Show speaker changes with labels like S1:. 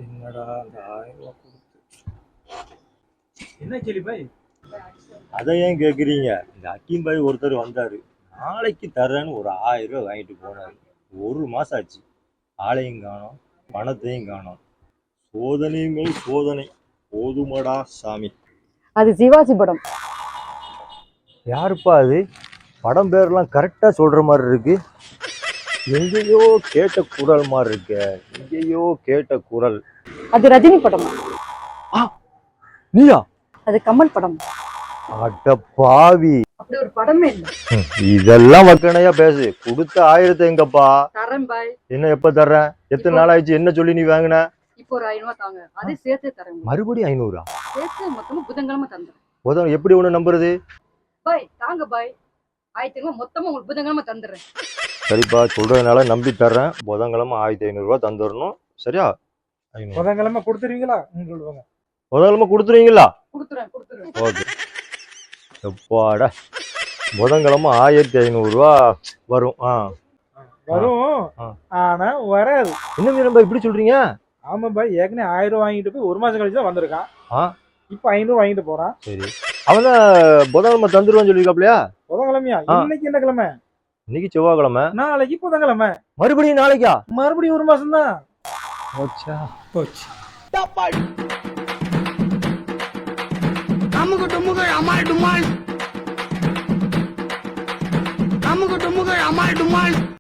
S1: என்னடா அந்த 1000 கொடுத்து என்ன கேள்வி பாய்?
S2: அதை ஏன் கேட்குறீங்க? இந்த அக்கீம் பாய் ஒருத்தர் வந்தார், நாளைக்கு தர்றேன்னு ஒரு 1000 வாங்கிட்டு போனார். 1 மாதம் ஆச்சு, ஆளையும் காணோம், பணத்தையும் காணோம். சோதனை மேல் சோதனை, போதுமடா சாமி.
S3: அது சிவாஜி படம்.
S2: யாருப்பா அது? படம் பேர்லாம் கரெக்டாக சொல்கிற மாதிரி இருக்கு. எங்கேயோ கேட்ட குரல் மாதிரி இருக்கு, எங்கேயோ கேட்ட குரல்.
S3: அது ரஜினி படம்.
S2: நீயா?
S3: அது கமல் படம்.
S2: அட பாவி,
S3: அப்படி ஒரு படமே இல்ல.
S2: இதெல்லாம் வக்கணையா பேசு. கொடுத்த 1000 எங்கப்பா?
S3: தரேன் பாய்.
S2: என்ன எப்ப தர்றேன்? எத்தனை நாள் ஆயிடுச்சு? என்ன சொல்லி நீ வாங்கின?
S3: இப்போ ஒரு 500 தாங்க, அதே சேர்த்து தரேன்.
S2: மறுபடியும் 500?
S3: சேர்த்து மொத்தமா புதன்கிழமை தந்துறேன்.
S2: உதவும் எப்படி ஒண்ணு நம்புறது?
S3: பாய் தாங்க பாய், 1000 மொத்தமா உங்களுக்கு புதன்கிழமை தந்துடுறேன்.
S2: சரிப்பா, சொல்றதுனால நம்பி தர்றேன். புதன்கிழமை 1500 தந்துடணும், சரியா?
S1: புதன்கிழமை கொடுத்துருவீங்களா? சொல்லுவாங்க.
S2: புதன்கிழமை கொடுத்துருவீங்களா?
S3: கொடுத்துறேன்.
S2: ஓகே. எப்பாடா, புதன்கிழமை 1500 வரும்.
S1: வரும், ஆனா வராது.
S2: என்ன மீரம்பா இப்படி சொல்றீங்க?
S1: ஆமா பாய், ஏற்கனவே 1000 வாங்கிட்டு போய் 1 மாசம் கழிச்சு தான் வந்திருக்கான். இப்ப 500 வாங்கிட்டு போறான்.
S2: சரி, அவன் புதன்கிழமை தந்துருவான்னு சொல்லிருக்காப்லையா?
S1: புதன்கிழமையா? இன்னைக்கு என்ன கிழமை?
S2: இன்னைக்கு செவ்வாய்க்கிழமை.
S1: நாளைக்கு புதன்கிழமை.
S2: மறுபடியும் நாளைக்கா?
S1: மறுபடியும் 1 மாசம் தான் போச்சு.
S4: அமுகு டுமுகு அமால் டுமால், அமுகு டுமுகு அமால் டுமால்.